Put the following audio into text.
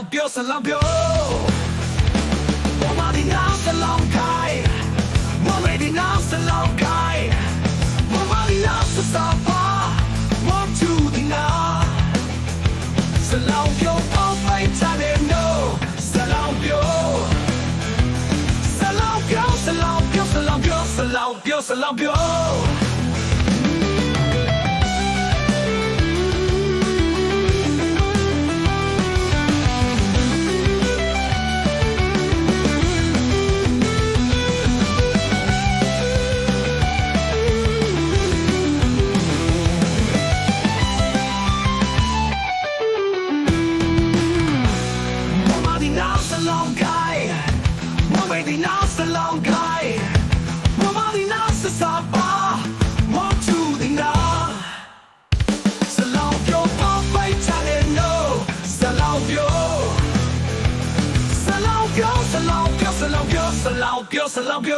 ပြောစလောင်ပြော我把你拿上老开，我为你拿上老开，我把你拿上沙发，我注定拿。是老表，宝贝，差点 no， 是老表，是老表，是老表，是老表，是老表，是老表。我为你拿上老开，我把你拿上沙发，我注定拿。是老表，宝贝，差点 no， 是老表，是老表，是老表，是老表，是老表，是老表。